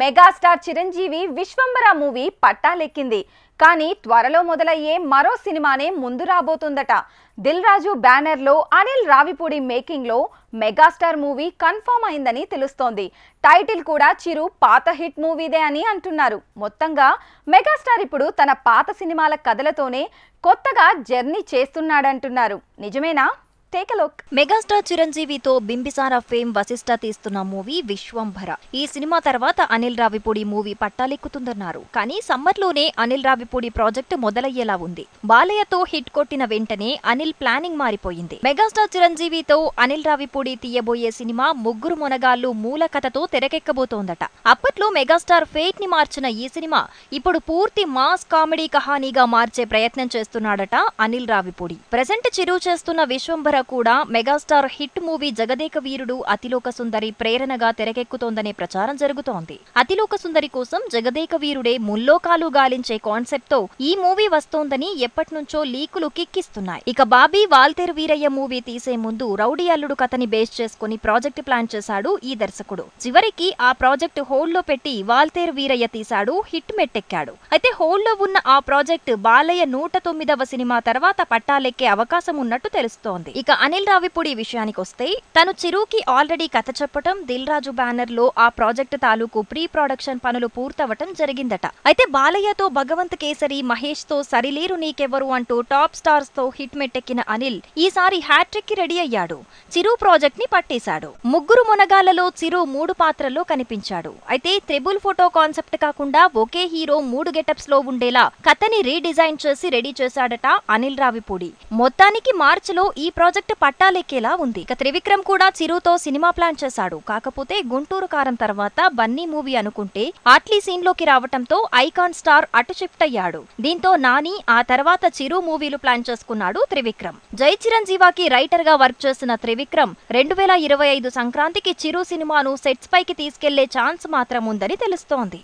Megastar Chiranjeevi Vishwambhara movie పట్టాలెక్కింది. కానీ త్వరలో మొదలయ్యే మరో సినిమానే ముందు రాబోతుందట. దిల్ రాజు బ్యానర్ లో అనిల్ రావిపూడి మేకింగ్ లో మెగాస్టార్ మూవీ కన్ఫర్మ్ అయిందని తెలుస్తోంది. టైటిల్ కూడా చిరు పాత హిట్ మూవీదే అని అంటున్నారు. మొత్తంగా మెగాస్టార్ ఇప్పుడు తన పాత సినిమాల కథలతోనే కొత్తగా జర్నీ చేస్తున్నాడంటున్నారు. నిజమేనా? Take a look. మెగాస్టార్ చిరంజీవితో బింబిసారా ఫేమ్ వశిష్ఠ తీస్తున్న మూవీ విశ్వంభర. ఈ సినిమా తర్వాత అనిల్ రావిపూడి మూవీ పట్టాలెక్కుతుందన్నారు. కానీ సమ్మర్లోనే అనిల్ రావిపూడి ప్రాజెక్టు మొదలయ్యేలా ఉంది. బాలయ్యతో హిట్ కొట్టిన వెంటనే అనిల్ ప్లానింగ్ మారిపోయింది. మెగాస్టార్ చిరంజీవితో అనిల్ రావిపూడి తీయబోయే సినిమా ముగ్గురు మొనగాళ్లు మూల కథతో తెరకెక్కబోతోందట. అప్పట్లో మెగాస్టార్ ఫేట్ ని మార్చిన ఈ సినిమా ఇప్పుడు పూర్తి మాస్ కామెడీ కహానీగా మార్చే ప్రయత్నం చేస్తున్నాడట అనిల్ రావిపూడి. ప్రెజెంట్ చిరు చేస్తున్న విశ్వంభర కూడా megastar hit movie Jagadeka Veerudu Athiloka Sundari ప్రేరణగా తెరకెక్కుతోందనే ప్రచారం జరుగుతోంది. అతిలోక సుందరి కోసం జగదేక వీరుడే ముల్లోకాలు గాలించే కాన్సెప్ట్ తో ఈ మూవీ వస్తోందని ఎప్పటినుంచో లీకులు కిక్కిస్తున్నాయి. ఇక బాబీ వాల్తేరు వీరయ్య మూవీ తీసే ముందు రౌడీ అల్లుడు కథని బేస్ చేసుకుని ప్రాజెక్ట్ ప్లాన్ చేశాడు ఈ దర్శకుడు. చివరికి ఆ ప్రాజెక్ట్ హోల్డ్ లో పెట్టి వాల్తేరు వీరయ్య తీశాడు, హిట్ మెట్టెక్కాడు. అయితే హోల్డ్ లో ఉన్న ఆ ప్రాజెక్ట్ బాలయ్య 109వ సినిమా తర్వాత పట్టాలెక్కే అవకాశం ఉన్నట్టు తెలుస్తోంది. ఇక అనిల్ రావిపూడి విషయానికొస్తే తను చిరుకి ఆల్రెడీ కథ చెప్పటం, దిల్ రాజు బ్యానర్ లో ఆ ప్రాజెక్టు తాలూకు ప్రీ ప్రొడక్షన్ పనులు పూర్తవటం జరిగిందట. అయితే బాలయ్యతో భగవంత్ కేసరి, మహేష్ తో సరిలేరు నీకెవరు అంటూ టాప్ స్టార్స్ తో హిట్ మెట్టెక్కిన అనిల్ ఈసారి హ్యాట్రిక్ కి రెడీ అయ్యాడు. చిరు ప్రాజెక్ట్ ని పట్టేశాడు. ముగ్గురు మునగాళ్లలో చిరు 3 పాత్రల్లో కనిపించాడు. అయితే త్రిబుల్ ఫోటో కాన్సెప్ట్ కాకుండా ఒకే హీరో 3 గెటప్స్ లో ఉండేలా కథని రీడిజైన్ చేసి రెడీ చేశాడట అనిల్ రావిపూడి. మొత్తానికి మార్చిలో ఈ ప్రాజెక్ట్ పట్టాలెక్కేలా ఉంది. ఇక త్రివిక్రమ్ కూడా చిరుతో సినిమా ప్లాన్ చేశాడు. కాకపోతే గుంటూరు కారం తర్వాత బన్నీ మూవీ అనుకుంటే ఆట్లీ సీన్ లోకి రావటంతో ఐకాన్ స్టార్ అటు షిఫ్ట్ అయ్యాడు. దీంతో నాని, ఆ తర్వాత చిరు మూవీలు ప్లాన్ చేసుకున్నాడు త్రివిక్రమ్. జై చిరంజీవాకి రైటర్ గా వర్క్ చేసిన త్రివిక్రమ్ 2025 సంక్రాంతికి చిరు సినిమాను సెట్స్ పైకి తీసుకెళ్లే ఛాన్స్ మాత్రం ఉందని తెలుస్తోంది.